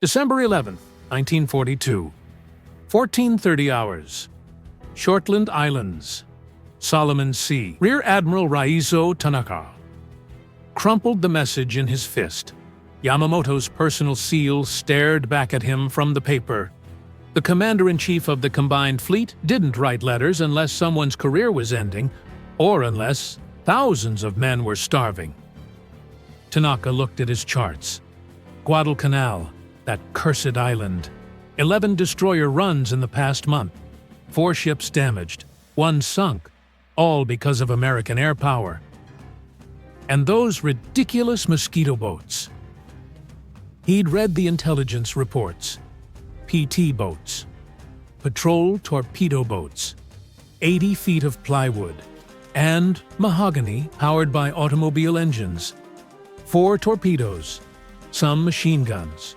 December 11th, 1942. 14:30 hours. Shortland Islands. Solomon Sea. Rear Admiral Raizo Tanaka crumpled the message in his fist. Yamamoto's personal seal stared back at him from the paper. The commander-in-chief of the combined fleet didn't write letters unless someone's career was ending, or unless thousands of men were starving. Tanaka looked at his charts. Guadalcanal, that cursed island. 11 destroyer runs in the past month. 4 ships damaged, 1 sunk, all because of American air power. And those ridiculous mosquito boats. He'd read the intelligence reports. PT boats. Patrol torpedo boats. 80 feet of plywood. And mahogany powered by automobile engines. 4 torpedoes. Some machine guns.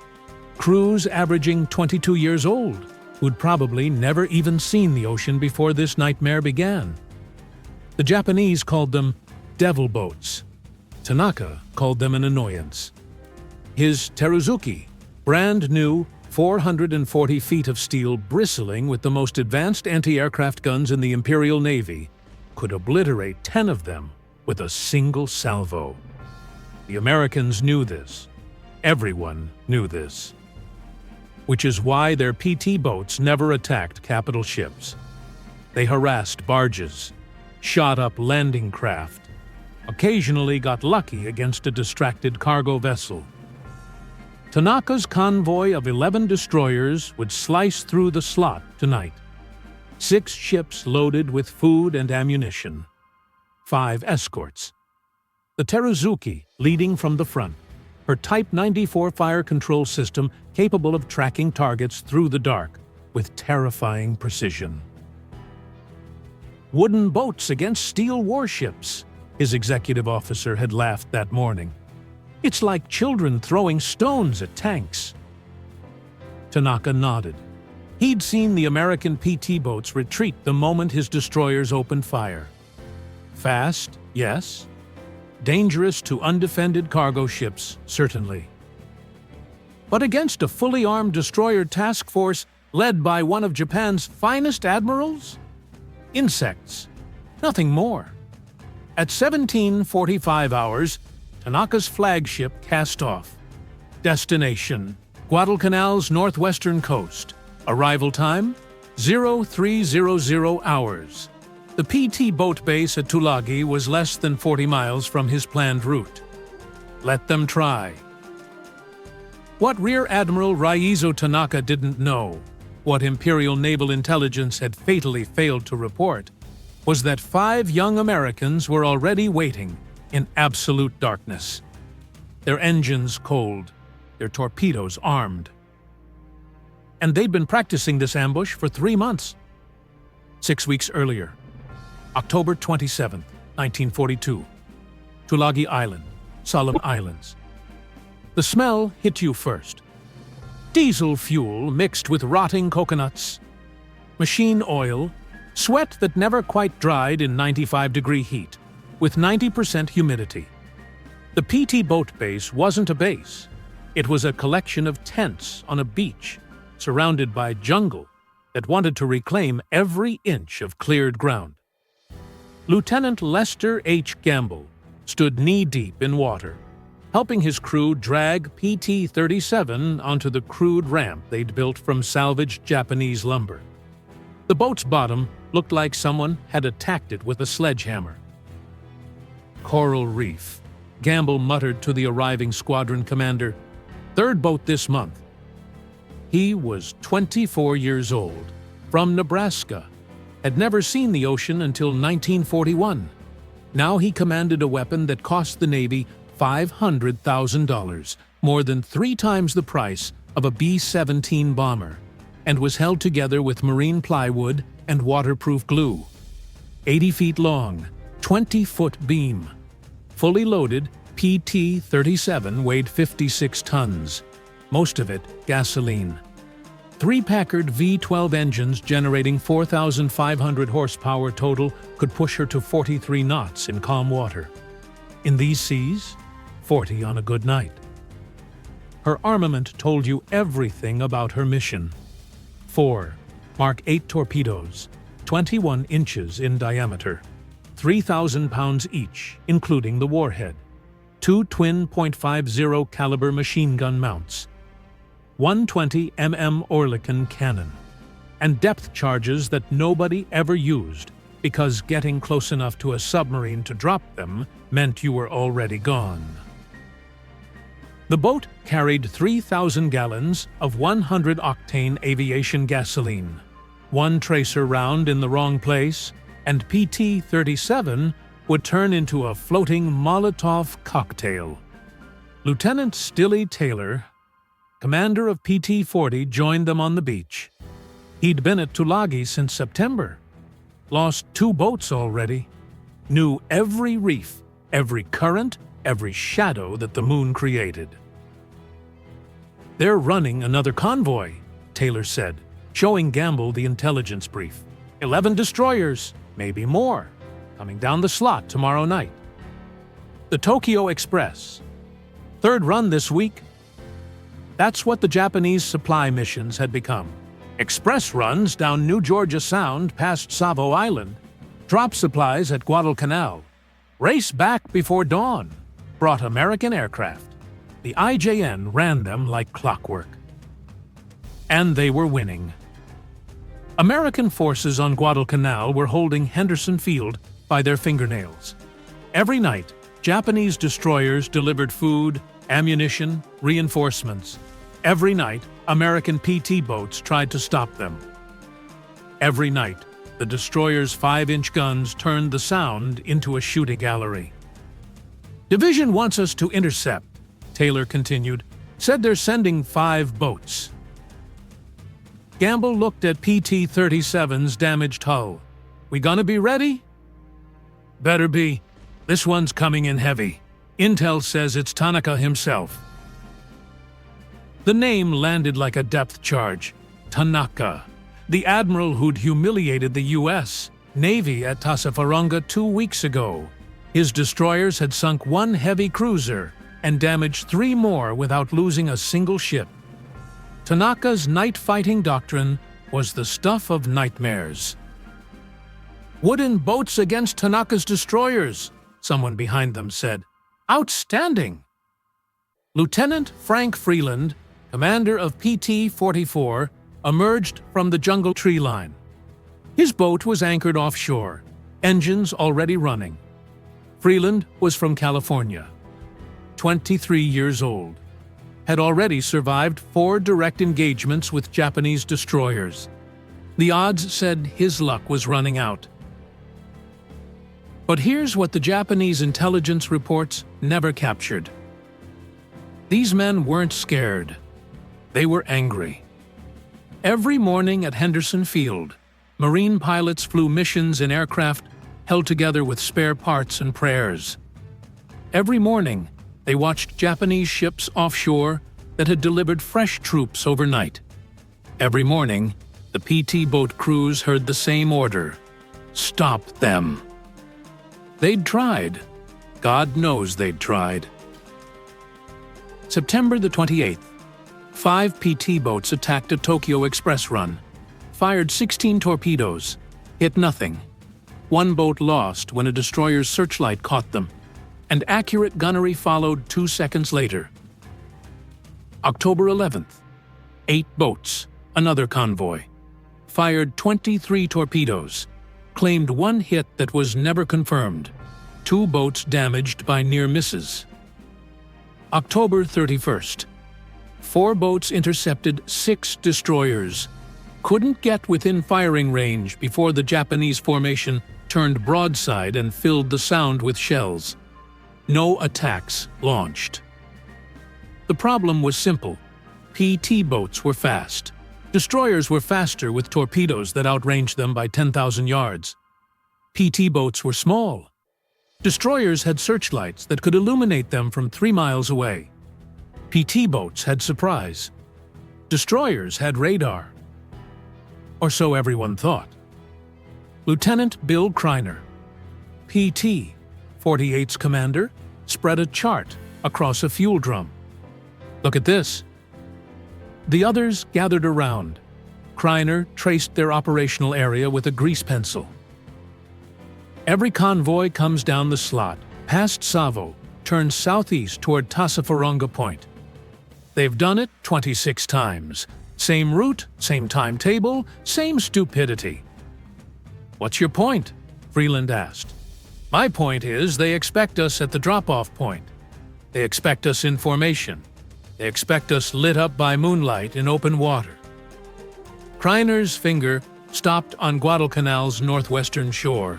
Crews averaging 22 years old, who'd probably never even seen the ocean before this nightmare began. The Japanese called them devil boats. Tanaka called them an annoyance. His Teruzuki, brand new 440 feet of steel bristling with the most advanced anti-aircraft guns in the Imperial Navy, could obliterate 10 of them with a single salvo. The Americans knew this. Everyone knew this. Which is why their PT boats never attacked capital ships. They harassed barges, shot up landing craft, occasionally got lucky against a distracted cargo vessel. Tanaka's convoy of 11 destroyers would slice through the slot tonight. 6 ships loaded with food and ammunition. 5 escorts. The Teruzuki leading from the front, her Type 94 fire control system capable of tracking targets through the dark with terrifying precision. Wooden boats against steel warships, his executive officer had laughed that morning. It's like children throwing stones at tanks. Tanaka nodded. He'd seen the American PT boats retreat the moment his destroyers opened fire. Fast, yes. Dangerous to undefended cargo ships, certainly. But against a fully armed destroyer task force led by one of Japan's finest admirals? Insects. Nothing more. At 17:45 hours, Tanaka's flagship cast off. Destination: Guadalcanal's northwestern coast. Arrival time: 0300 hours. The PT boat base at Tulagi was less than 40 miles from his planned route. Let them try. What Rear Admiral Raizo Tanaka didn't know, what Imperial Naval Intelligence had fatally failed to report, was that 5 young Americans were already waiting in absolute darkness. Their engines cold, their torpedoes armed. And they'd been practicing this ambush for 3 months. 6 weeks earlier, October 27, 1942. Tulagi Island, Solomon Islands. The smell hit you first. Diesel fuel mixed with rotting coconuts, machine oil, sweat that never quite dried in 95-degree heat, with 90% humidity. The PT boat base wasn't a base. It was a collection of tents on a beach, surrounded by jungle that wanted to reclaim every inch of cleared ground. Lieutenant Lester H. Gamble stood knee-deep in water, helping his crew drag PT-37 onto the crude ramp they'd built from salvaged Japanese lumber. The boat's bottom looked like someone had attacked it with a sledgehammer. Coral Reef, Gamble muttered to the arriving squadron commander. 3rd boat this month. He was 24 years old, from Nebraska, had never seen the ocean until 1941. Now he commanded a weapon that cost the Navy $500,000, more than 3 times the price of a B-17 bomber, and was held together with marine plywood and waterproof glue. 80 feet long, 20-foot beam. Fully loaded, PT-37 weighed 56 tons, most of it gasoline. 3 Packard V12 engines generating 4,500 horsepower total could push her to 43 knots in calm water. In these seas, 40 on a good night. Her armament told you everything about her mission. 4 Mark 8 torpedoes, 21 inches in diameter, 3,000 pounds each, including the warhead. 2 twin .50 caliber machine gun mounts, 120 mm Oerlikon cannon, and depth charges that nobody ever used because getting close enough to a submarine to drop them meant you were already gone. The boat carried 3,000 gallons of 100-octane aviation gasoline, 1 tracer round in the wrong place, and PT-37 would turn into a floating Molotov cocktail. Lieutenant Stilly Taylor, commander of PT-40, joined them on the beach. He'd been at Tulagi since September, lost 2 boats already, knew every reef, every current, every shadow that the moon created. "They're running another convoy," Taylor said, showing Gamble the intelligence brief. 11 destroyers, maybe more, coming down the slot tomorrow night. The Tokyo Express. 3rd run this week. That's what the Japanese supply missions had become. Express runs down New Georgia Sound past Savo Island, drop supplies at Guadalcanal, race back before dawn, brought American aircraft. The IJN ran them like clockwork. And they were winning. American forces on Guadalcanal were holding Henderson Field by their fingernails. Every night, Japanese destroyers delivered food, ammunition, reinforcements. Every night, American PT boats tried to stop them. Every night, the destroyers' 5-inch guns turned the Sound into a shooting gallery. "Division wants us to intercept," Taylor continued. "Said they're sending 5 boats." Gamble looked at PT-37's damaged hull. "We gonna be ready?" "Better be. This one's coming in heavy. Intel says it's Tanaka himself." The name landed like a depth charge. Tanaka, the admiral who'd humiliated the U.S. Navy at Tassafaronga 2 weeks ago. His destroyers had sunk 1 heavy cruiser and damaged 3 more without losing a single ship. Tanaka's night fighting doctrine was the stuff of nightmares. "Wooden boats against Tanaka's destroyers," someone behind them said. "Outstanding!" Lieutenant Frank Freeland, commander of PT-44, emerged from the jungle tree line. His boat was anchored offshore, engines already running. Freeland was from California, 23 years old, had already survived 4 direct engagements with Japanese destroyers. The odds said his luck was running out. But here's what the Japanese intelligence reports never captured. These men weren't scared. They were angry. Every morning at Henderson Field, Marine pilots flew missions in aircraft held together with spare parts and prayers. Every morning, they watched Japanese ships offshore that had delivered fresh troops overnight. Every morning, the PT boat crews heard the same order: stop them. They'd tried. God knows they'd tried. September the 28th, 5 PT boats attacked a Tokyo Express run, fired 16 torpedoes, hit nothing. 1 boat lost when a destroyer's searchlight caught them, and accurate gunnery followed 2 seconds later. October 11th, 8 boats, another convoy, fired 23 torpedoes, claimed 1 hit that was never confirmed, 2 boats damaged by near misses. October 31st, 4 boats intercepted 6 destroyers, couldn't get within firing range before the Japanese formation turned broadside and filled the Sound with shells. No attacks launched. The problem was simple. PT boats were fast. Destroyers were faster with torpedoes that outranged them by 10,000 yards. PT boats were small. Destroyers had searchlights that could illuminate them from 3 miles away. PT boats had surprise. Destroyers had radar. Or so everyone thought. Lieutenant Bill Kreiner, PT, 48's commander, spread a chart across a fuel drum. Look at this. The others gathered around. Kreiner traced their operational area with a grease pencil. Every convoy comes down the slot, past Savo, turns southeast toward Tassafaronga Point. They've done it 26 times. Same route, same timetable, same stupidity. What's your point? Freeland asked. My point is they expect us at the drop-off point. They expect us in formation. They expect us lit up by moonlight in open water. Kreiner's finger stopped on Guadalcanal's northwestern shore.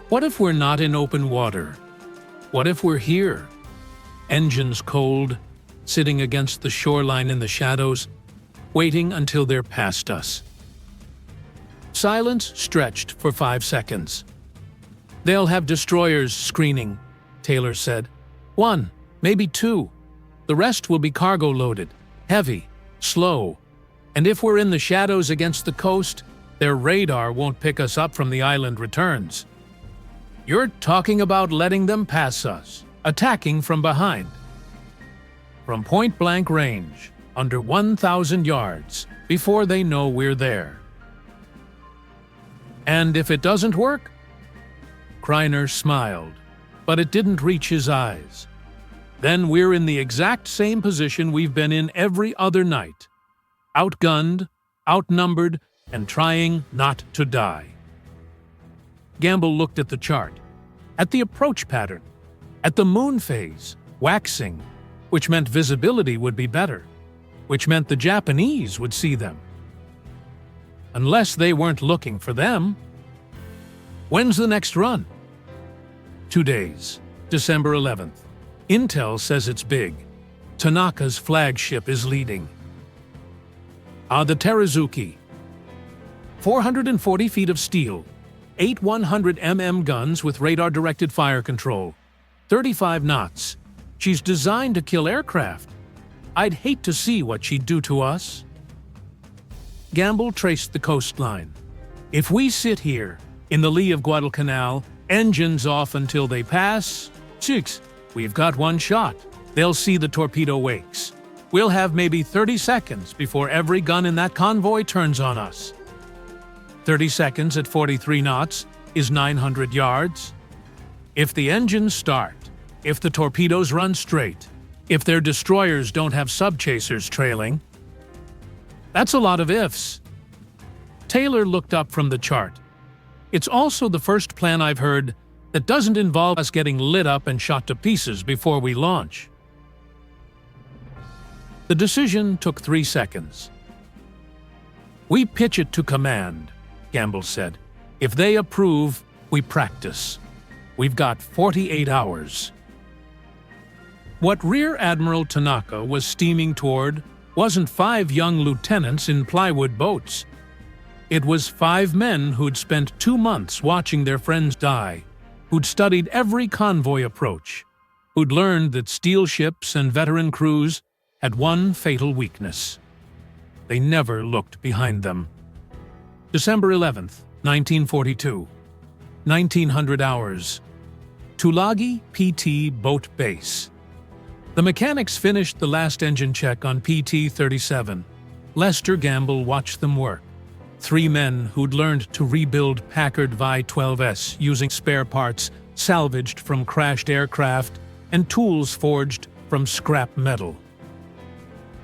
What if we're not in open water? What if we're here? Engines cold, sitting against the shoreline in the shadows, waiting until they're past us. Silence stretched for 5 seconds. They'll have destroyers screening, Taylor said. 1, maybe 2. The rest will be cargo-loaded, heavy, slow. And if we're in the shadows against the coast, their radar won't pick us up from the island returns. You're talking about letting them pass us, attacking from behind. From point-blank range, under 1,000 yards, before they know we're there. And if it doesn't work? Kreiner smiled, but it didn't reach his eyes. Then we're in the exact same position we've been in every other night. Outgunned, outnumbered, and trying not to die. Gamble looked at the chart, at the approach pattern, at the moon phase, waxing, which meant visibility would be better, which meant the Japanese would see them. Unless they weren't looking for them. When's the next run? 2 days, December 11th. Intel says it's big. Tanaka's flagship is leading. The Teruzuki. 440 feet of steel, 8 100mm guns with radar-directed fire control, 35 knots. She's designed to kill aircraft. I'd hate to see what she'd do to us. Gamble traced the coastline. If we sit here, in the lee of Guadalcanal, engines off until they pass, six, we've got one shot. They'll see the torpedo wakes. We'll have maybe 30 seconds before every gun in that convoy turns on us. 30 seconds at 43 knots is 900 yards. If the engines start, if the torpedoes run straight, if their destroyers don't have sub-chasers trailing, that's a lot of ifs. Taylor looked up from the chart. It's also the first plan I've heard that doesn't involve us getting lit up and shot to pieces before we launch. The decision took 3 seconds. We pitch it to command, Gamble said. If they approve, we practice. We've got 48 hours. What Rear Admiral Tanaka was steaming toward wasn't 5 young lieutenants in plywood boats. It was 5 men who'd spent 2 months watching their friends die, who'd studied every convoy approach, who'd learned that steel ships and veteran crews had one fatal weakness. They never looked behind them. December 11th, 1942. 1900 hours. Tulagi PT Boat Base. The mechanics finished the last engine check on PT-37. Lester Gamble watched them work. 3 men who'd learned to rebuild Packard Vi-12S using spare parts salvaged from crashed aircraft and tools forged from scrap metal.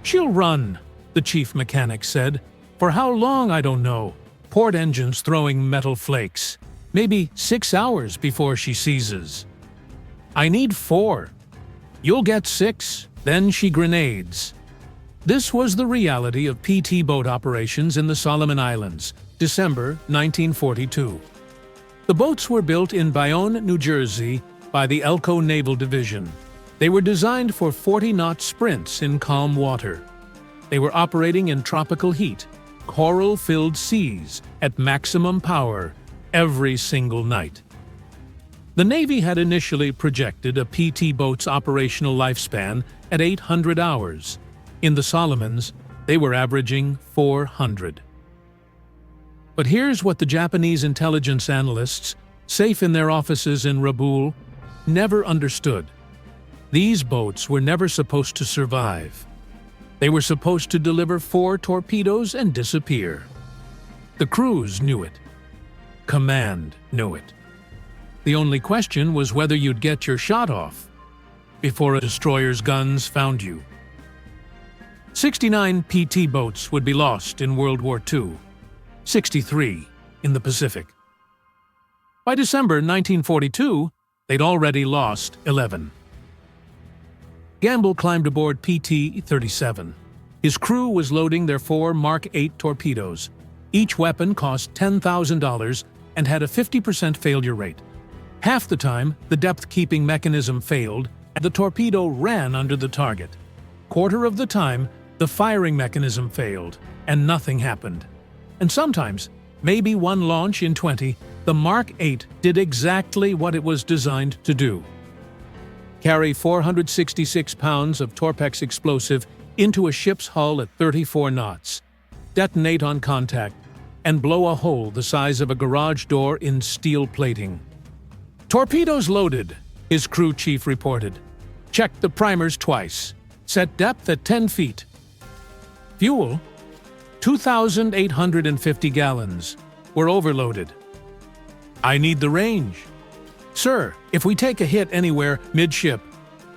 "She'll run," the chief mechanic said. "For how long, I don't know. Port engines throwing metal flakes. Maybe 6 hours before she seizes. I need 4. You'll get 6, then she grenades." This was the reality of PT boat operations in the Solomon Islands, December 1942. The boats were built in Bayonne, New Jersey, by the Elko Naval Division. They were designed for 40-knot sprints in calm water. They were operating in tropical heat, coral-filled seas, at maximum power, every single night. The Navy had initially projected a PT boat's operational lifespan at 800 hours. In the Solomons, they were averaging 400. But here's what the Japanese intelligence analysts, safe in their offices in Rabaul, never understood. These boats were never supposed to survive. They were supposed to deliver 4 torpedoes and disappear. The crews knew it. Command knew it. The only question was whether you'd get your shot off before a destroyer's guns found you. 69 PT boats would be lost in World War II, 63 in the Pacific. By December 1942, they'd already lost 11. Gamble climbed aboard PT-37. His crew was loading their 4 Mark 8 torpedoes. Each weapon cost $10,000 and had a 50% failure rate. Half the time, the depth-keeping mechanism failed and the torpedo ran under the target. Quarter of the time, the firing mechanism failed and nothing happened. And sometimes, maybe one launch in 20, the Mark 8 did exactly what it was designed to do. Carry 466 pounds of Torpex explosive into a ship's hull at 34 knots, detonate on contact, and blow a hole the size of a garage door in steel plating. "Torpedoes loaded," his crew chief reported. "Check the primers twice. Set depth at 10 feet. Fuel, 2,850 gallons. We're overloaded." "I need the range." "Sir, if we take a hit anywhere midship."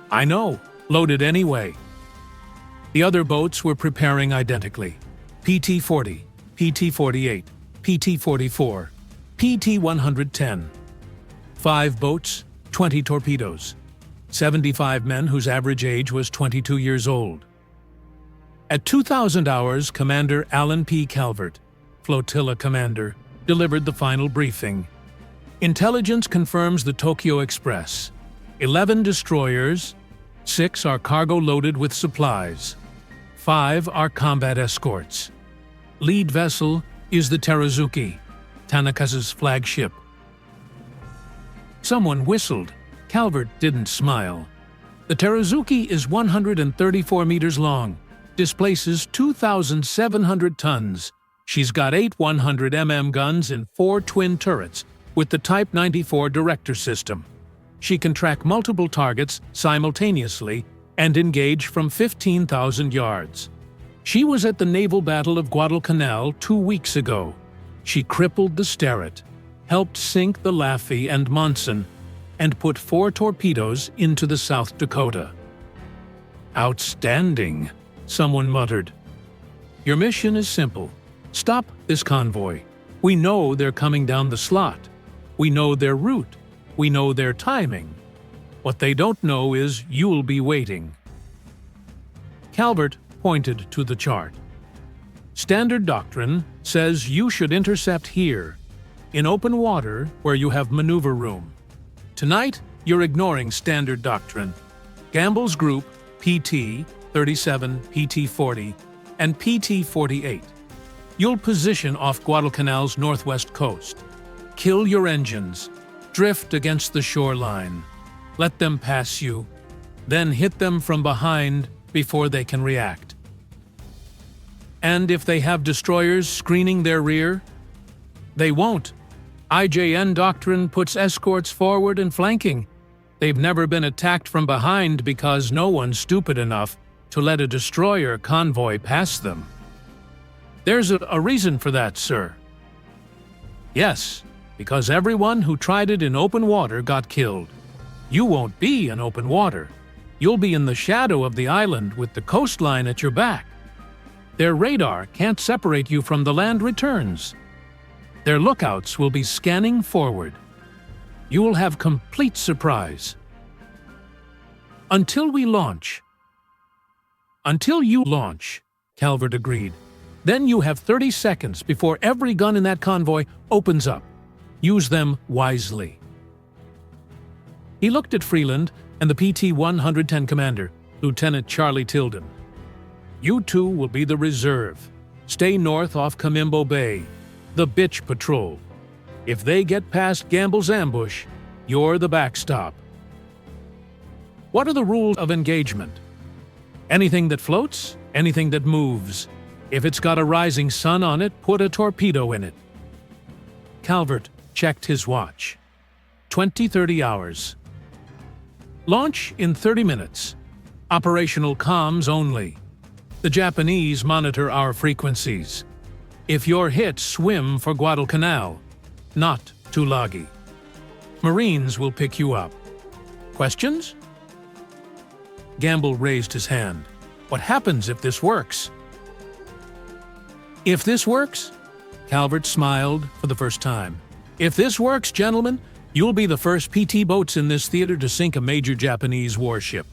"I know, loaded anyway." The other boats were preparing identically. PT-40, PT-48, PT-44, PT-110. 5 boats, 20 torpedoes. 75 men whose average age was 22 years old. At 2,000 hours, Commander Alan P. Calvert, flotilla commander, delivered the final briefing. Intelligence confirms the Tokyo Express. 11 destroyers, 6 are cargo loaded with supplies. 5 are combat escorts. Lead vessel is the Teruzuki, Tanaka's flagship. Someone whistled. Calvert didn't smile. The Teruzuki is 134 meters long, displaces 2,700 tons. She's got 8 100 mm guns and 4 twin turrets with the Type 94 director system. She can track multiple targets simultaneously and engage from 15,000 yards. She was at the naval battle of Guadalcanal 2 weeks ago. She crippled the Sterret, helped sink the Laffey and Monson, and put 4 torpedoes into the South Dakota. "Outstanding," someone muttered. "Your mission is simple. Stop this convoy. We know they're coming down the slot. We know their route. We know their timing. What they don't know is you'll be waiting." Calvert pointed to the chart. "Standard doctrine says you should intercept here, in open water where you have maneuver room. Tonight, you're ignoring standard doctrine. Gamble's group, PT-37, PT-40, and PT-48. You'll position off Guadalcanal's northwest coast. Kill your engines. Drift against the shoreline. Let them pass you. Then hit them from behind before they can react. And if they have destroyers screening their rear, they won't. IJN doctrine puts escorts forward and flanking. They've never been attacked from behind because no one's stupid enough to let a destroyer convoy pass them. There's a reason for that, sir. Yes, because everyone who tried it in open water got killed. You won't be in open water. You'll be in the shadow of the island with the coastline at your back. Their radar can't separate you from the land returns. Their lookouts will be scanning forward. You will have complete surprise. Until we launch. Until you launch, Calvert agreed. Then you have 30 seconds before every gun in that convoy opens up. Use them wisely. He looked at Freeland and the PT-110 commander, Lieutenant Charlie Tilden. You two will be the reserve. Stay north off Camimbo Bay, the bitch patrol. If they get past Gamble's ambush, you're the backstop. What are the rules of engagement? Anything that floats, anything that moves. If it's got a rising sun on it, put a torpedo in it. Calvert checked his watch. 20-30 hours. Launch in 30 minutes. Operational comms only. The Japanese monitor our frequencies. If you're hit, swim for Guadalcanal, not Tulagi. Marines will pick you up. Questions? Gamble raised his hand. What happens if this works? If this works? Calvert smiled for the first time. If this works, gentlemen, you'll be the first PT boats in this theater to sink a major Japanese warship.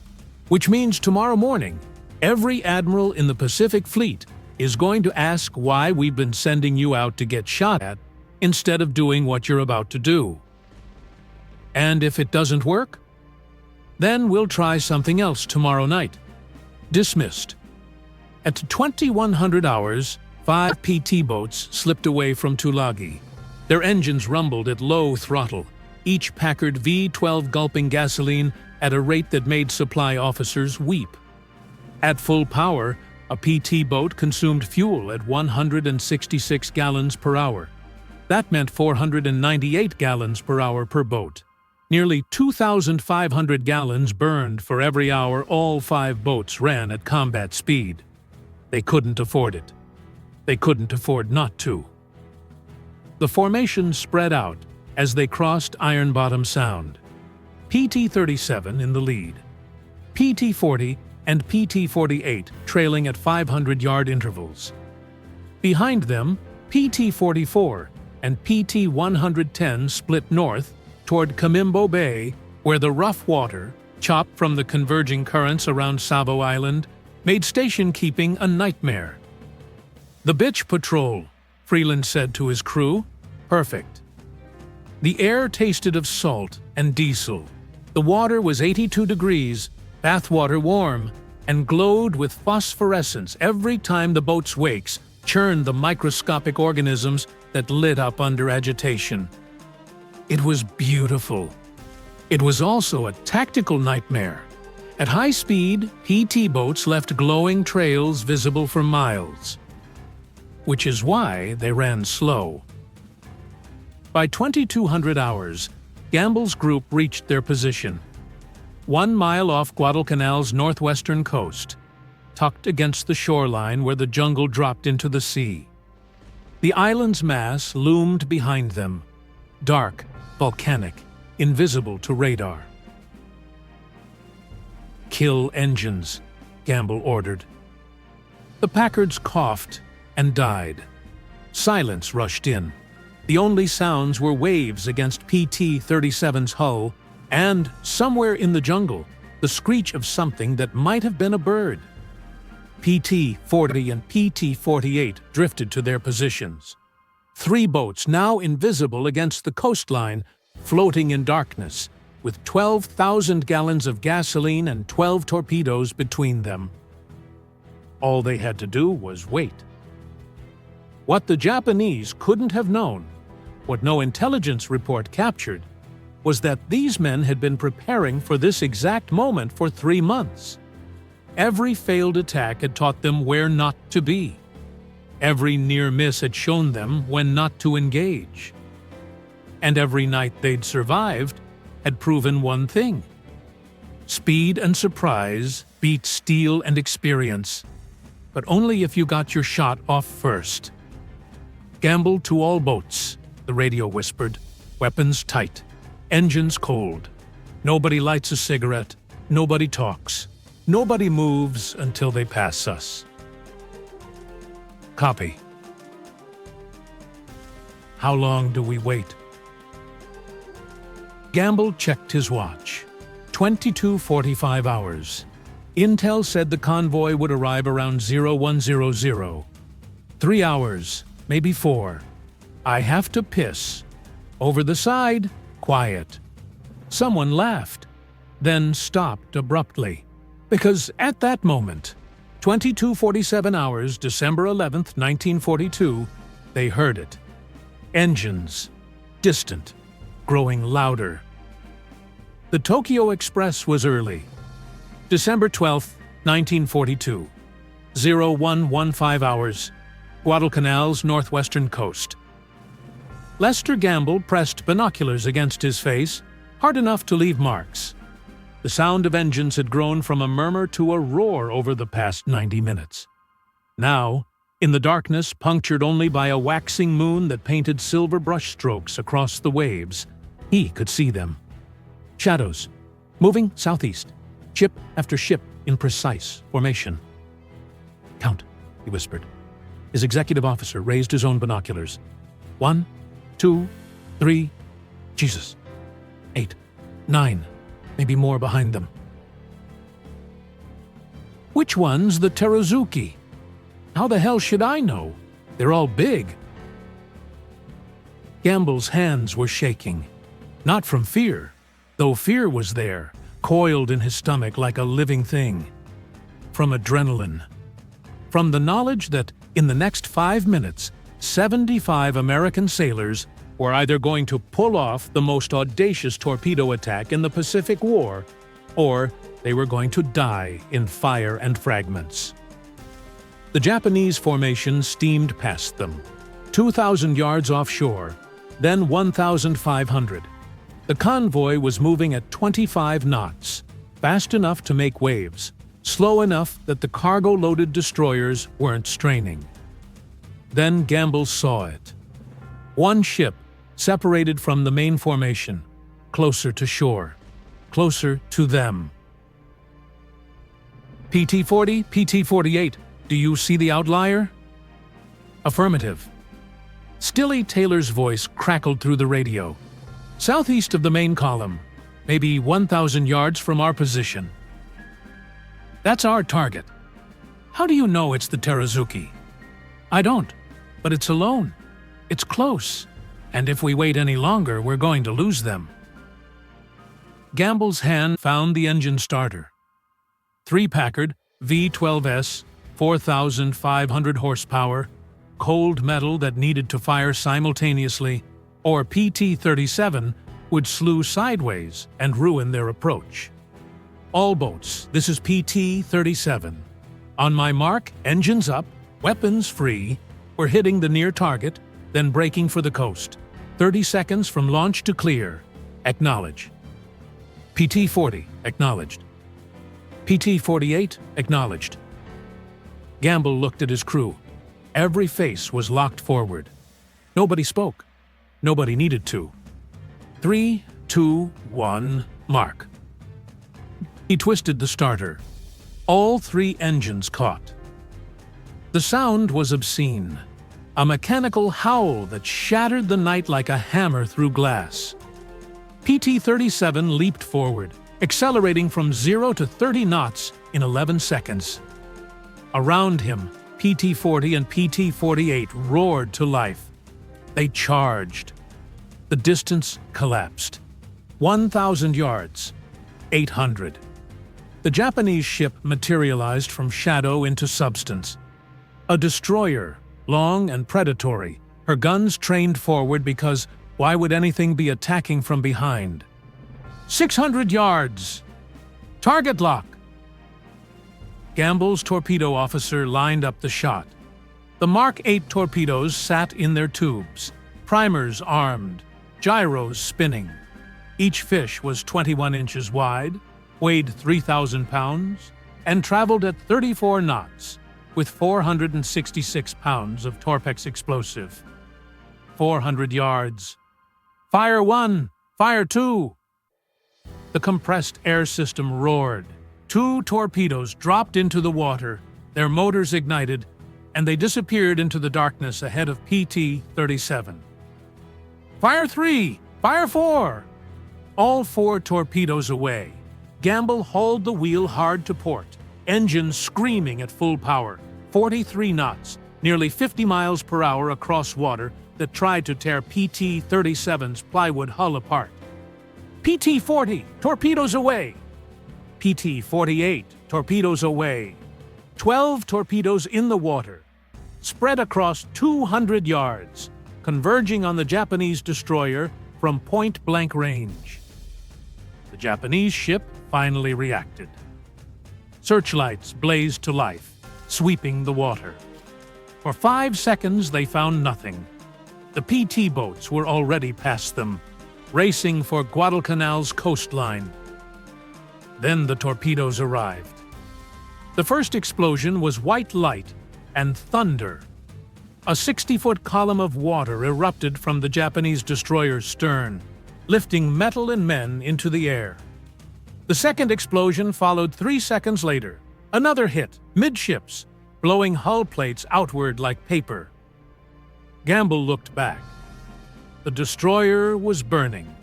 Which means tomorrow morning, every admiral in the Pacific Fleet is going to ask why we've been sending you out to get shot at instead of doing what you're about to do. And if it doesn't work, then we'll try something else tomorrow night. Dismissed. At 2100 hours, 5 PT boats slipped away from Tulagi. Their engines rumbled at low throttle, each Packard V12 gulping gasoline at a rate that made supply officers weep. At full power, a PT boat consumed fuel at 166 gallons per hour. That meant 498 gallons per hour per boat. Nearly 2,500 gallons burned for every hour all 5 boats ran at combat speed. They couldn't afford it. They couldn't afford not to. The formation spread out as they crossed Iron Bottom Sound. PT-37 in the lead. PT-40 and PT-48 trailing at 500-yard intervals. Behind them, PT-44 and PT-110 split north toward Kamimbo Bay, where the rough water, chopped from the converging currents around Savo Island, made station-keeping a nightmare. "The bitch patrol," Freeland said to his crew. "Perfect." The air tasted of salt and diesel. The water was 82 degrees, bathwater warm, and glowed with phosphorescence every time the boat's wakes churned the microscopic organisms that lit up under agitation. It was beautiful. It was also a tactical nightmare. At high speed, PT boats left glowing trails visible for miles, which is why they ran slow. By 2200 hours, Gamble's group reached their position. 1 mile off Guadalcanal's northwestern coast, tucked against the shoreline where the jungle dropped into the sea. The island's mass loomed behind them, dark, volcanic, invisible to radar. "Kill engines," Gamble ordered. The Packards coughed and died. Silence rushed in. The only sounds were waves against PT-37's hull and, somewhere in the jungle, the screech of something that might have been a bird. PT-40 and PT-48 drifted to their positions. 3 boats, now invisible against the coastline, floating in darkness, with 12,000 gallons of gasoline and 12 torpedoes between them. All they had to do was wait. What the Japanese couldn't have known, what no intelligence report captured, was that these men had been preparing for this exact moment for 3 months. Every failed attack had taught them where not to be. Every near miss had shown them when not to engage. And every night they'd survived had proven one thing. Speed and surprise beat steel and experience, but only if you got your shot off first. "Gamble to all boats," the radio whispered. "Weapons tight. Engines cold. Nobody lights a cigarette. Nobody talks. Nobody moves until they pass us." Copy. How long do we wait? Gamble checked his watch. 22:45 hours. Intel said the convoy would arrive around 0100. 3 hours, maybe 4. I have to piss. Over the side, quiet. Someone laughed, then stopped abruptly. Because at that moment, 22:47 hours, December 11th, 1942, they heard it. Engines. Distant. Growing louder. The Tokyo Express was early. December 12th, 1942. 0115 hours. Guadalcanal's northwestern coast. Lester Gamble pressed binoculars against his face, hard enough to leave marks. The sound of engines had grown from a murmur to a roar over the past 90 minutes. Now, in the darkness punctured only by a waxing moon that painted silver brushstrokes across the waves, he could see them. Shadows, moving southeast, ship after ship in precise formation. "Count," he whispered. His executive officer raised his own binoculars. 1, 2, 3, Jesus, 8, 9, maybe more behind them. "Which one's the Teruzuki? How the hell should I know? They're all big." Gamble's hands were shaking. Not from fear, though fear was there, coiled in his stomach like a living thing. From adrenaline. From the knowledge that, in the next 5 minutes, 75 American sailors were either going to pull off the most audacious torpedo attack in the Pacific War, or they were going to die in fire and fragments. The Japanese formation steamed past them, 2,000 yards offshore, then 1,500. The convoy was moving at 25 knots, fast enough to make waves, slow enough that the cargo-loaded destroyers weren't straining. Then Gamble saw it. One ship, separated from the main formation, closer to shore, closer to them. "PT-40, PT-48, do you see the outlier?" "Affirmative." Stilly Taylor's voice crackled through the radio. "Southeast of the main column, maybe 1,000 yards from our position." "That's our target." "How do you know it's the Teruzuki?" "I don't, but it's alone. It's close, and if we wait any longer, we're going to lose them." Gamble's hand found the engine starter. 3 Packard V-12S, 4,500 horsepower, cold metal that needed to fire simultaneously, or PT-37 would slew sideways and ruin their approach. "All boats, this is PT-37. On my mark, engines up, weapons free. We're hitting the near target, then braking for the coast. 30 seconds from launch to clear. Acknowledge." PT-40, acknowledged. PT-48, acknowledged. Gamble looked at his crew. Every face was locked forward. Nobody spoke. Nobody needed to. 3, 2, 1, mark. He twisted the starter. All 3 engines caught. The sound was obscene. A mechanical howl that shattered the night like a hammer through glass. PT-37 leaped forward, accelerating from 0 to 30 knots in 11 seconds. Around him, PT-40 and PT-48 roared to life. They charged. The distance collapsed. 1,000 yards. 800. The Japanese ship materialized from shadow into substance. A destroyer, long and predatory, her guns trained forward because why would anything be attacking from behind? 600 yards! Target lock! Gamble's torpedo officer lined up the shot. The Mark 8 torpedoes sat in their tubes, primers armed, gyros spinning. Each fish was 21 inches wide, weighed 3,000 pounds, and traveled at 34 knots, with 466 pounds of Torpex explosive. 400 yards. Fire 1! Fire 2! The compressed air system roared. 2 torpedoes dropped into the water, their motors ignited, and they disappeared into the darkness ahead of PT-37. Fire 3! Fire 4! All 4 torpedoes away. Gamble hauled the wheel hard to port, engines screaming at full power, 43 knots, nearly 50 miles per hour across water that tried to tear PT-37's plywood hull apart. PT-40, torpedoes away! PT-48, torpedoes away. 12 torpedoes in the water, spread across 200 yards, converging on the Japanese destroyer from point-blank range. The Japanese ship finally reacted. Searchlights blazed to life, sweeping the water. For 5 seconds they found nothing. The PT boats were already past them, racing for Guadalcanal's coastline. Then the torpedoes arrived. The first explosion was white light and thunder. A 60-foot column of water erupted from the Japanese destroyer's stern, lifting metal and men into the air. The second explosion followed 3 seconds later. Another hit, midships, blowing hull plates outward like paper. Gamble looked back. The destroyer was burning.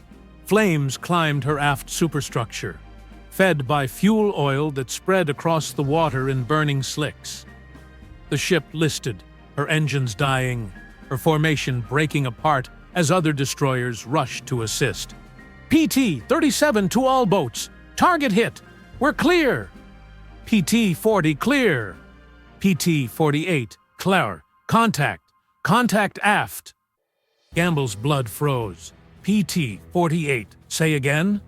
Flames climbed her aft superstructure, fed by fuel oil that spread across the water in burning slicks. The ship listed, her engines dying, her formation breaking apart as other destroyers rushed to assist. PT-37 to all boats. Target hit. We're clear. PT-40 clear. PT-48 clear. Contact. Contact aft. Gamble's blood froze. PT-48. Say again?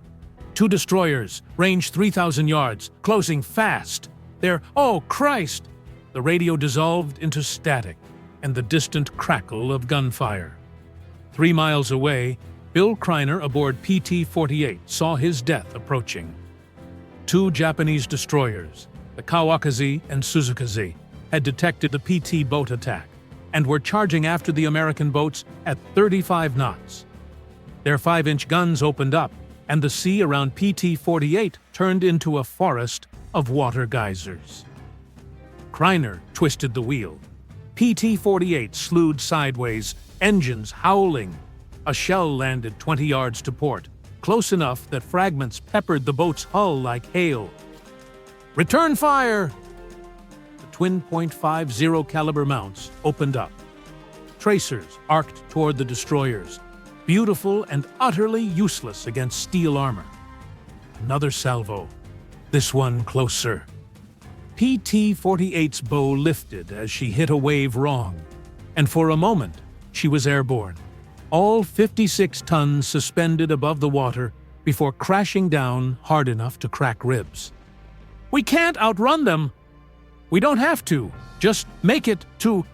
2 destroyers, range 3,000 yards, closing fast. They're, oh Christ! The radio dissolved into static and the distant crackle of gunfire. 3 miles away, Bill Kreiner aboard PT-48 saw his death approaching. 2 Japanese destroyers, the Kawakaze and Suzukaze, had detected the PT boat attack and were charging after the American boats at 35 knots. Their 5-inch guns opened up, and the sea around PT-48 turned into a forest of water geysers. Kreiner twisted the wheel. PT-48 slewed sideways, engines howling. A shell landed 20 yards to port, close enough that fragments peppered the boat's hull like hail. Return fire! The twin .50 caliber mounts opened up. Tracers arced toward the destroyers, beautiful and utterly useless against steel armor. Another salvo, this one closer. PT-48's bow lifted as she hit a wave wrong, and for a moment she was airborne, all 56 tons suspended above the water before crashing down hard enough to crack ribs. We can't outrun them! We don't have to, just make it to...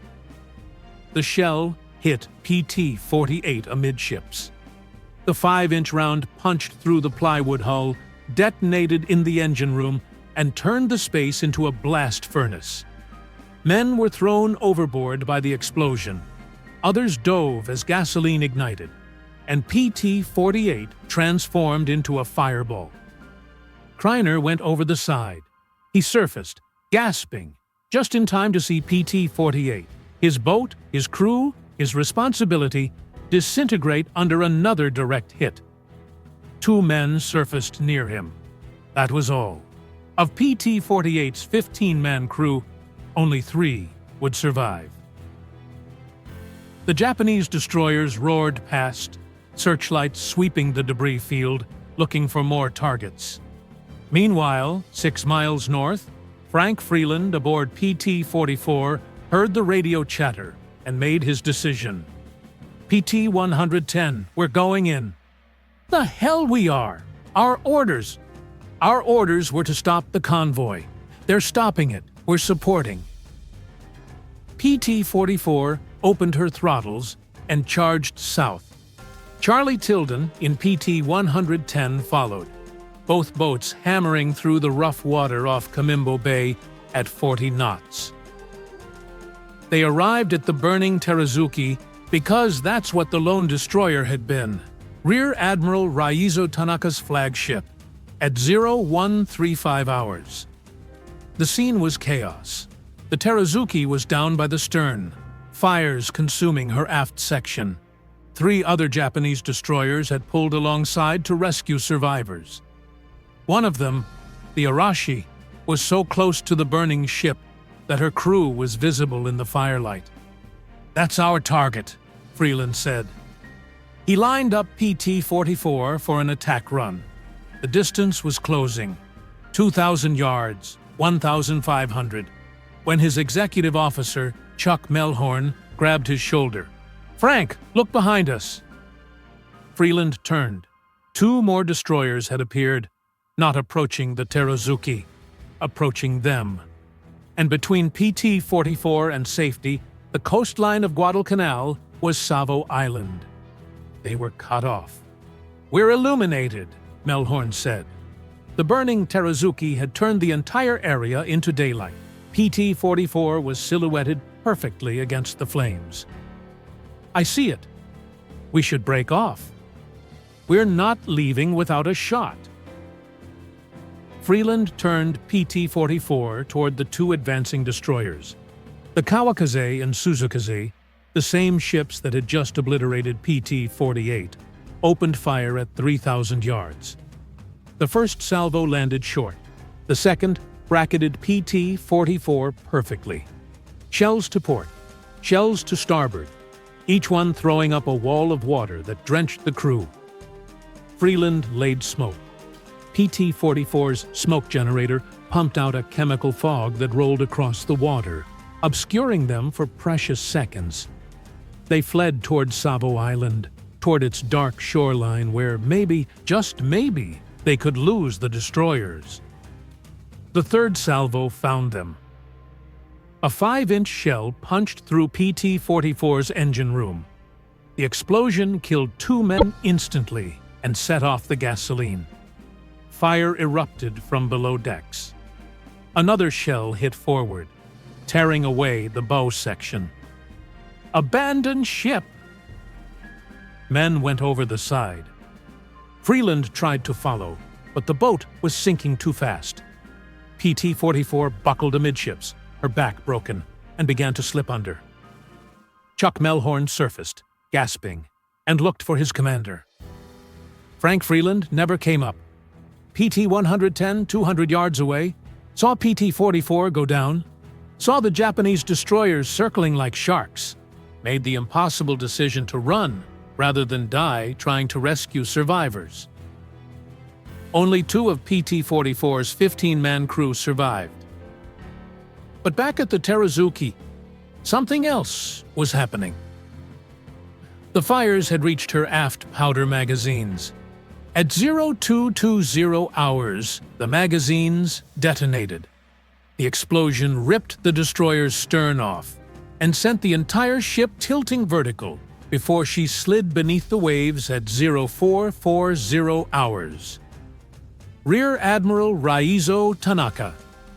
The shell hit PT-48 amidships. The 5-inch round punched through the plywood hull, detonated in the engine room, and turned the space into a blast furnace. Men were thrown overboard by the explosion. Others dove as gasoline ignited, and PT-48 transformed into a fireball. Kreiner went over the side. He surfaced, gasping, just in time to see PT-48, his boat, his crew, his responsibility, disintegrate under another direct hit. 2 men surfaced near him. That was all. Of PT-48's 15-man crew, only 3 would survive. The Japanese destroyers roared past, searchlights sweeping the debris field, looking for more targets. Meanwhile, 6 miles north, Frank Freeland aboard PT-44 heard the radio chatter and made his decision. PT-110, we're going in. The hell we are! Our orders were to stop the convoy. They're stopping it. We're supporting. PT-44 opened her throttles and charged south. Charlie Tilden in PT-110 followed, both boats hammering through the rough water off Kamimbo Bay at 40 knots. They arrived at the burning Teruzuki because that's what the lone destroyer had been, Rear Admiral Raizo Tanaka's flagship, at 0135 hours. The scene was chaos. The Teruzuki was down by the stern, fires consuming her aft section. 3 other Japanese destroyers had pulled alongside to rescue survivors. One of them, the Arashi, was so close to the burning ship that her crew was visible in the firelight. That's our target, Freeland said. He lined up PT-44 for an attack run. The distance was closing, 2,000 yards, 1,500, when his executive officer, Chuck Melhorn, grabbed his shoulder. Frank, look behind us. Freeland turned. 2 more destroyers had appeared, not approaching the Teruzuki, approaching them. And between PT-44 and safety, the coastline of Guadalcanal was Savo Island. They were cut off. We're illuminated, Melhorn said. The burning Teruzuki had turned the entire area into daylight. PT-44 was silhouetted perfectly against the flames. I see it. We should break off. We're not leaving without a shot. Freeland turned PT-44 toward the two advancing destroyers. The Kawakaze and Suzukaze, the same ships that had just obliterated PT-48, opened fire at 3,000 yards. The first salvo landed short. The second bracketed PT-44 perfectly. Shells to port, shells to starboard, each one throwing up a wall of water that drenched the crew. Freeland laid smoke. PT-44's smoke generator pumped out a chemical fog that rolled across the water, obscuring them for precious seconds. They fled toward Savo Island, toward its dark shoreline where maybe, just maybe, they could lose the destroyers. The third salvo found them. A 5-inch shell punched through PT-44's engine room. The explosion killed 2 men instantly and set off the gasoline. Fire erupted from below decks. Another shell hit forward, tearing away the bow section. Abandon ship! Men went over the side. Freeland tried to follow, but the boat was sinking too fast. PT-44 buckled amidships, her back broken, and began to slip under. Chuck Melhorn surfaced, gasping, and looked for his commander. Frank Freeland never came up. PT-110, 200 yards away, saw PT-44 go down, saw the Japanese destroyers circling like sharks, made the impossible decision to run rather than die trying to rescue survivors. Only 2 of PT-44's 15-man crew survived. But back at the Teruzuki, something else was happening. The fires had reached her aft powder magazines. At 0220 hours, the magazines detonated. The explosion ripped the destroyer's stern off and sent the entire ship tilting vertical before she slid beneath the waves at 0440 hours. Rear Admiral Raizo Tanaka,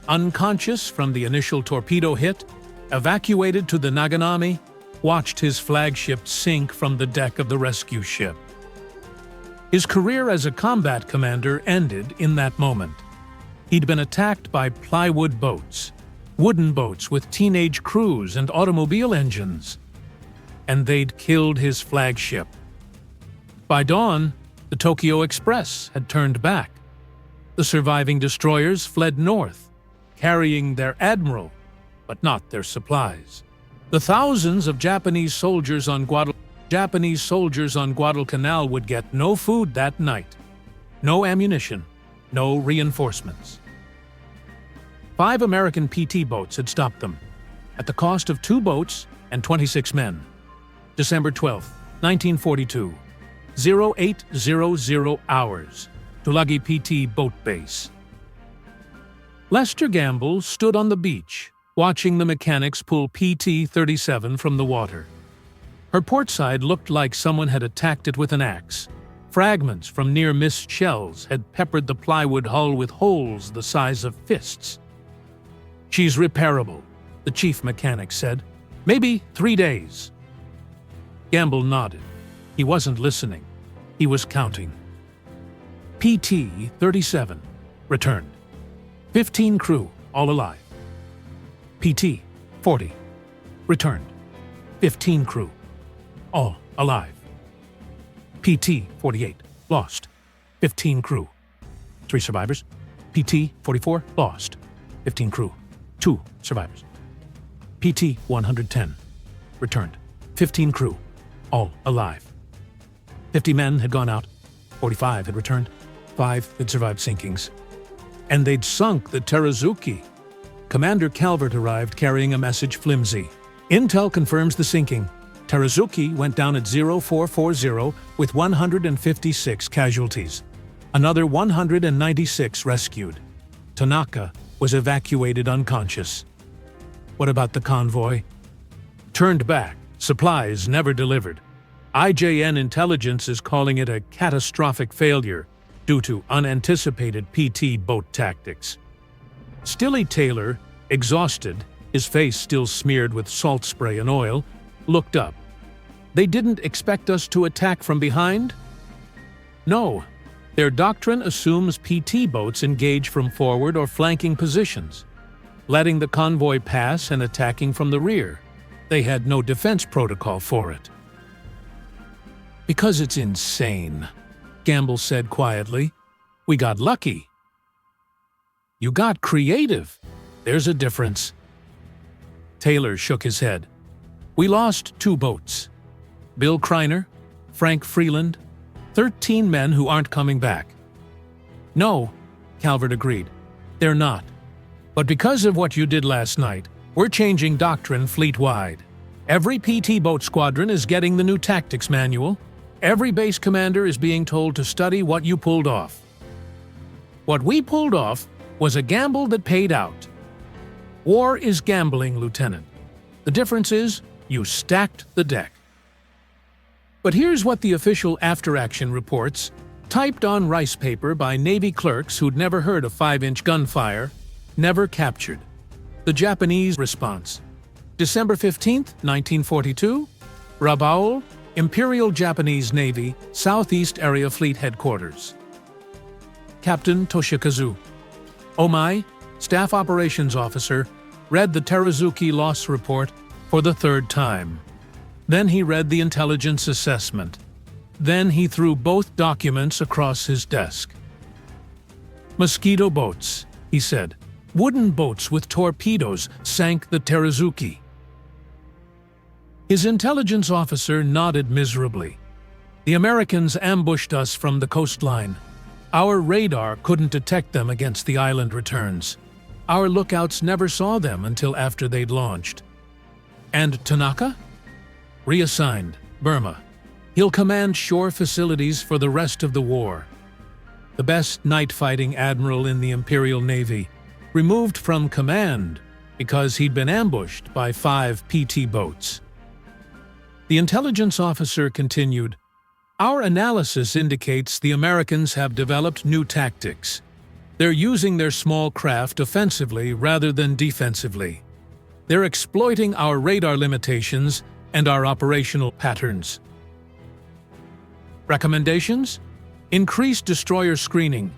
unconscious from the initial torpedo hit, evacuated to the Naganami, watched his flagship sink from the deck of the rescue ship. His career as a combat commander ended in that moment. He'd been attacked by plywood boats, wooden boats with teenage crews and automobile engines, and they'd killed his flagship. By dawn, the Tokyo Express had turned back. The surviving destroyers fled north, carrying their admiral, but not their supplies. The thousands of Japanese soldiers on Guadalcanal would get no food that night, no ammunition, no reinforcements. 5 American PT boats had stopped them, at the cost of 2 boats and 26 men. December 12, 1942, 0800 hours, Tulagi PT Boat Base. Lester Gamble stood on the beach, watching the mechanics pull PT-37 from the water. Her port side looked like someone had attacked it with an axe. Fragments from near-missed shells had peppered the plywood hull with holes the size of fists. "She's repairable," the chief mechanic said. "Maybe 3 days." Gamble nodded. He wasn't listening. He was counting. PT-37 returned. 15 crew, all alive. PT-40 returned. 15 crew, all alive. PT-48 lost. 15 crew. 3 survivors. PT-44 lost. 15 crew. 2 survivors. PT-110 returned. 15 crew, all alive. 50 men had gone out. 45 had returned. 5 had survived sinkings. And they'd sunk the Teruzuki. Commander Calvert arrived carrying a message flimsy. Intel confirms the sinking. Teruzuki went down at 0440 with 156 casualties. Another 196 rescued. Tanaka was evacuated unconscious. What about the convoy? Turned back. Supplies never delivered. IJN Intelligence is calling it a catastrophic failure, due to unanticipated PT boat tactics. Stilly Taylor, exhausted, his face still smeared with salt spray and oil, looked up. "They didn't expect us to attack from behind?" "No. Their doctrine assumes PT boats engage from forward or flanking positions, letting the convoy pass and attacking from the rear. They had no defense protocol for it." "Because it's insane," Gamble said quietly. "We got lucky." "You got creative. There's a difference." Taylor shook his head. "We lost 2 boats. Bill Kreiner, Frank Freeland, 13 men who aren't coming back." "No," Calvert agreed. "They're not. But because of what you did last night, we're changing doctrine fleet-wide. Every PT boat squadron is getting the new tactics manual. Every base commander is being told to study what you pulled off. What we pulled off was a gamble that paid out. War is gambling, Lieutenant. The difference is you stacked the deck." But here's what the official after-action reports, typed on rice paper by Navy clerks who'd never heard of 5-inch gunfire, never captured. The Japanese response. December 15, 1942, Rabaul, Imperial Japanese Navy, Southeast Area Fleet Headquarters. Captain Toshikazu Omai, Staff Operations Officer, read the Teruzuki loss report for the 3rd time. Then he read the intelligence assessment. Then he threw both documents across his desk. "Mosquito boats," he said. "Wooden boats with torpedoes sank the Teruzuki." His intelligence officer nodded miserably. "The Americans ambushed us from the coastline. Our radar couldn't detect them against the island returns. Our lookouts never saw them until after they'd launched." "And Tanaka?" "Reassigned, Burma. He'll command shore facilities for the rest of the war. The best night-fighting admiral in the Imperial Navy, removed from command because he'd been ambushed by 5 PT boats." The intelligence officer continued, "Our analysis indicates the Americans have developed new tactics. They're using their small craft offensively rather than defensively. They're exploiting our radar limitations and our operational patterns." Recommendations? Increase destroyer screening.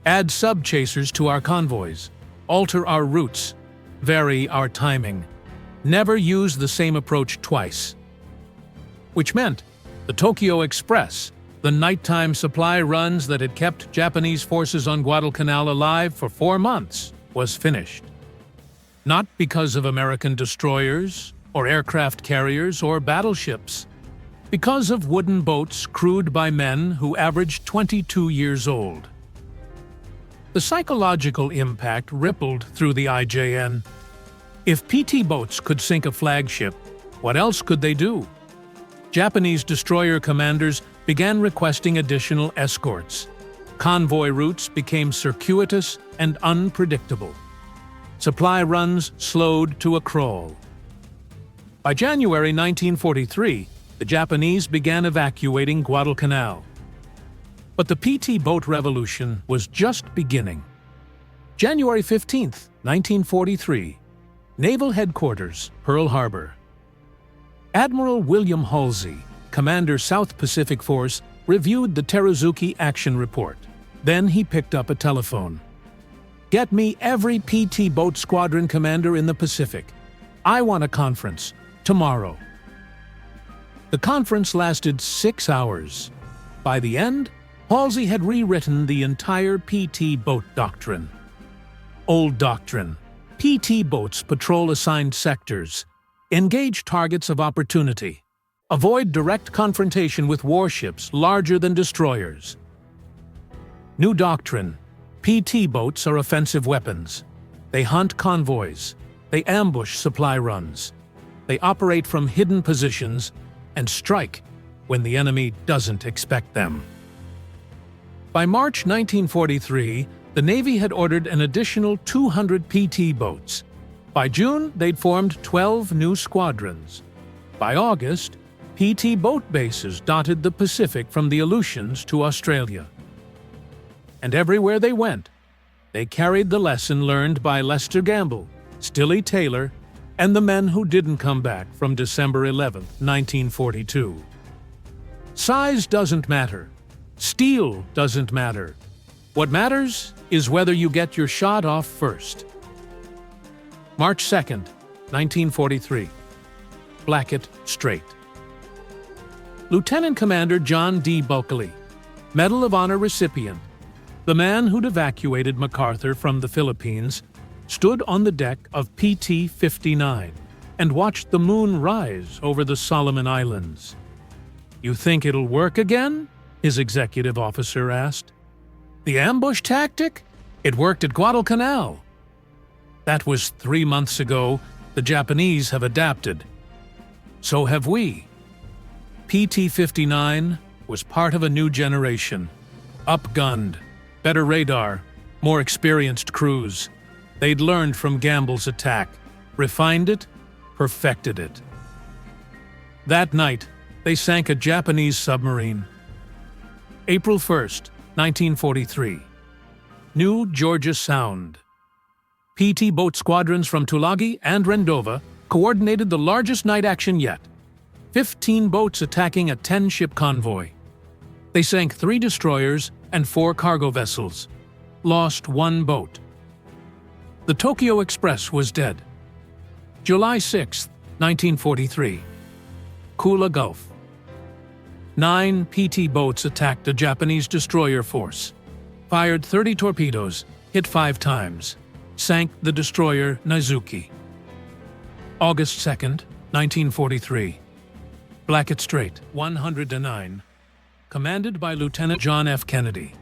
Add sub-chasers to our convoys. Alter our routes. Vary our timing. Never use the same approach twice. Which meant the Tokyo Express, the nighttime supply runs that had kept Japanese forces on Guadalcanal alive for 4 months, was finished. Not because of American destroyers, or aircraft carriers, or battleships. Because of wooden boats crewed by men who averaged 22 years old. The psychological impact rippled through the IJN. If PT boats could sink a flagship, what else could they do? Japanese destroyer commanders began requesting additional escorts. Convoy routes became circuitous and unpredictable. Supply runs slowed to a crawl. By January 1943, the Japanese began evacuating Guadalcanal. But the PT boat revolution was just beginning. January 15, 1943, Naval Headquarters, Pearl Harbor. Admiral William Halsey, Commander South Pacific Force, reviewed the Teruzuki action report. Then he picked up a telephone. "Get me every PT boat squadron commander in the Pacific. I want a conference. Tomorrow." The conference lasted 6 hours. By the end, Halsey had rewritten the entire PT boat doctrine. Old doctrine. PT boats patrol assigned sectors. Engage targets of opportunity. Avoid direct confrontation with warships larger than destroyers. New doctrine. PT boats are offensive weapons. They hunt convoys. They ambush supply runs. They operate from hidden positions and strike when the enemy doesn't expect them. By March 1943, the Navy had ordered an additional 200 PT boats. By June, they'd formed 12 new squadrons. By August, PT boat bases dotted the Pacific from the Aleutians to Australia. and everywhere they went, they carried the lesson learned by Lester Gamble, Stilly Taylor, and the men who didn't come back from December 11, 1942. Size doesn't matter. Steel doesn't matter. What matters is whether you get your shot off first. March 2nd, 1943. Blackett Strait. Lieutenant Commander John D. Bulkeley, Medal of Honor recipient, the man who'd evacuated MacArthur from the Philippines, stood on the deck of PT-59 and watched the moon rise over the Solomon Islands. "You think it'll work again?" his executive officer asked. "The ambush tactic? It worked at Guadalcanal." "That was 3 months ago. The Japanese have adapted. So have we." PT-59 was part of a new generation. Upgunned, better radar, more experienced crews. They'd learned from Gamble's attack, refined it, perfected it. That night, they sank a Japanese submarine. April 1st, 1943. New Georgia Sound. PT boat squadrons from Tulagi and Rendova coordinated the largest night action yet. 15 boats attacking a 10-ship convoy. They sank 3 destroyers and 4 cargo vessels. Lost 1 boat. The Tokyo Express was dead. July 6, 1943. Kula Gulf. 9 PT boats attacked a Japanese destroyer force. Fired 30 torpedoes, hit 5 times. Sank the destroyer Nizuki. August 2nd, 1943. Blackett Strait, 109, commanded by Lieutenant John F. Kennedy,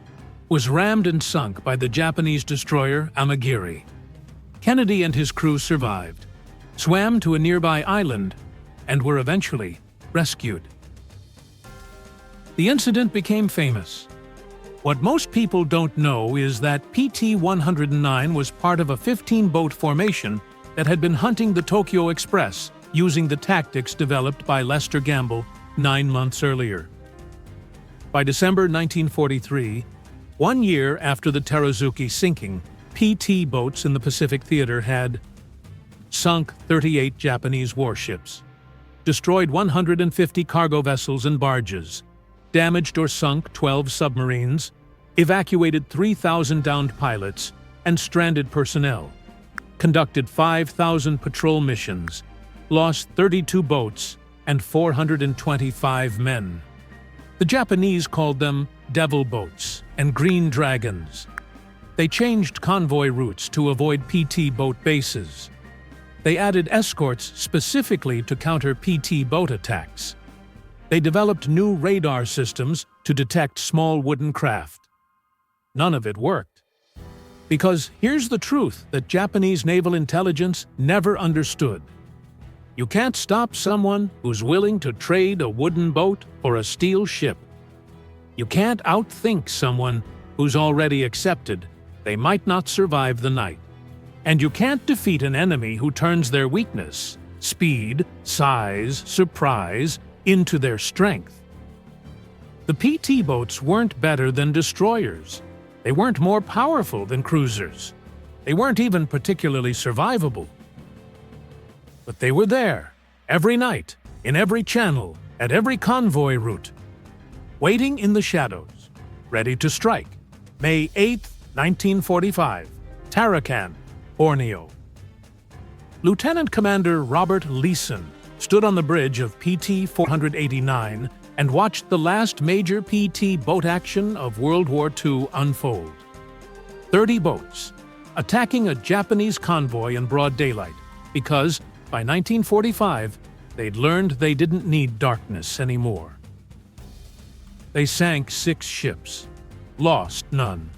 was rammed and sunk by the Japanese destroyer Amagiri. Kennedy and his crew survived, swam to a nearby island, and were eventually rescued. The incident became famous. What most people don't know is that PT-109 was part of a 15-boat formation that had been hunting the Tokyo Express using the tactics developed by Lester Gamble 9 months earlier. By December 1943, 1 year after the Teruzuki sinking, PT boats in the Pacific Theater had sunk 38 Japanese warships, destroyed 150 cargo vessels and barges, damaged or sunk 12 submarines, evacuated 3,000 downed pilots and stranded personnel, conducted 5,000 patrol missions, lost 32 boats and 425 men. The Japanese called them devil boats and green dragons. They changed convoy routes to avoid PT boat bases. They added escorts specifically to counter PT boat attacks. They developed new radar systems to detect small wooden craft. None of it worked. Because here's the truth that Japanese naval intelligence never understood. You can't stop someone who's willing to trade a wooden boat for a steel ship. You can't outthink someone who's already accepted they might not survive the night. And you can't defeat an enemy who turns their weakness, speed, size, surprise, into their strength. The PT boats weren't better than destroyers. They weren't more powerful than cruisers. They weren't even particularly survivable. But they were there, every night, in every channel, at every convoy route, waiting in the shadows, ready to strike. May 8, 1945, Tarakan, Borneo. Lieutenant Commander Robert Leeson stood on the bridge of PT 489 and watched the last major PT boat action of World War II unfold. 30 boats, attacking a Japanese convoy in broad daylight, because by 1945, they'd learned they didn't need darkness anymore. They sank 6 ships, lost none.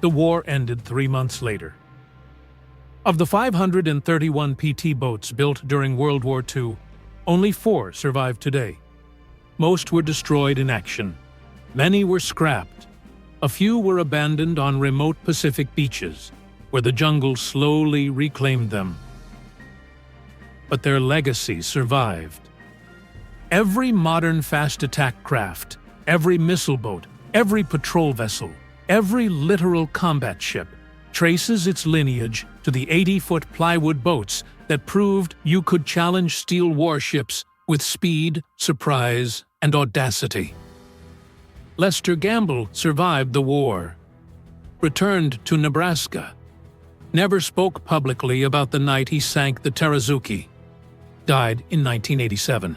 The war ended 3 months later. Of the 531 PT boats built during World War II, only 4 survive today. Most were destroyed in action. Many were scrapped. A few were abandoned on remote Pacific beaches, where the jungle slowly reclaimed them. But their legacy survived. Every modern fast attack craft, every missile boat, every patrol vessel, Every literal combat ship traces its lineage to the 80-foot plywood boats that proved you could challenge steel warships with speed, surprise, and audacity. Lester Gamble survived the war, returned to Nebraska, never spoke publicly about the night he sank the Teruzuki, died in 1987.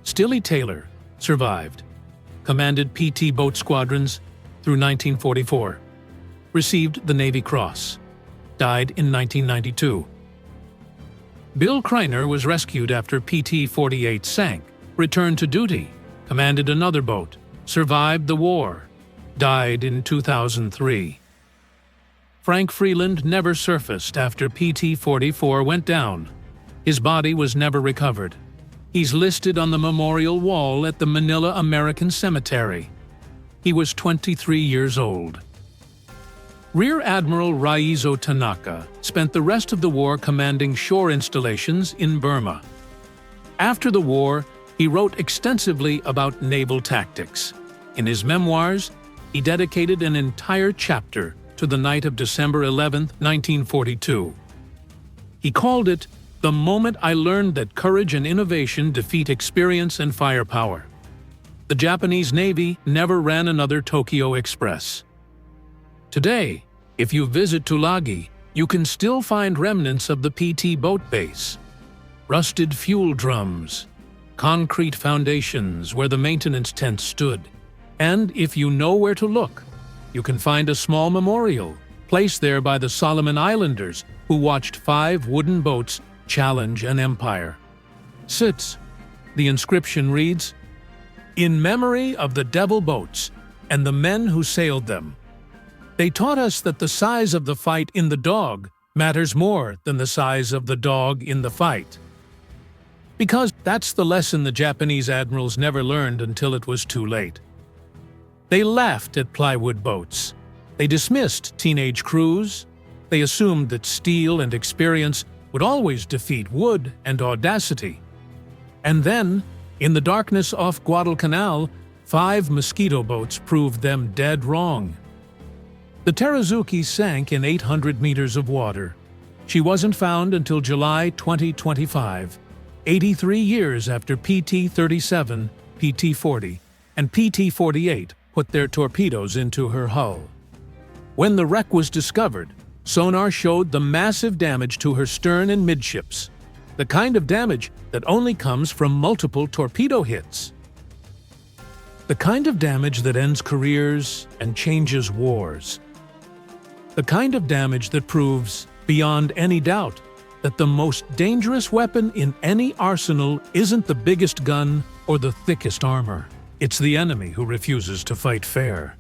Stilly Taylor survived, commanded PT boat squadrons through 1944, received the Navy Cross, died in 1992. Bill Kreiner was rescued after PT-48 sank, returned to duty, commanded another boat, survived the war, died in 2003. Frank Freeland never surfaced after PT-44 went down. His body was never recovered. He's listed on the memorial wall at the Manila American Cemetery. He was 23 years old. Rear Admiral Raizo Tanaka spent the rest of the war commanding shore installations in Burma. After the war, he wrote extensively about naval tactics. In his memoirs, he dedicated an entire chapter to the night of December 11, 1942. He called it "The moment I learned that courage and innovation defeat experience and firepower." The Japanese Navy never ran another Tokyo Express. Today, if you visit Tulagi, you can still find remnants of the PT boat base. Rusted fuel drums, concrete foundations where the maintenance tents stood. And if you know where to look, you can find a small memorial placed there by the Solomon Islanders who watched 5 wooden boats challenge an empire. Sits. The inscription reads, "In memory of the devil boats and the men who sailed them. They taught us that the size of the fight in the dog matters more than the size of the dog in the fight." Because that's the lesson the Japanese admirals never learned until it was too late. They laughed at plywood boats. They dismissed teenage crews. They assumed that steel and experience would always defeat wood and audacity. And then, in the darkness off Guadalcanal, 5 mosquito boats proved them dead wrong. The Teruzuki sank in 800 meters of water. She wasn't found until July 2025, 83 years after PT-37, PT-40, and PT-48 put their torpedoes into her hull. When the wreck was discovered, sonar showed the massive damage to her stern and midships, the kind of damage that only comes from multiple torpedo hits. The kind of damage that ends careers and changes wars. The kind of damage that proves, beyond any doubt, that the most dangerous weapon in any arsenal isn't the biggest gun or the thickest armor. It's the enemy who refuses to fight fair.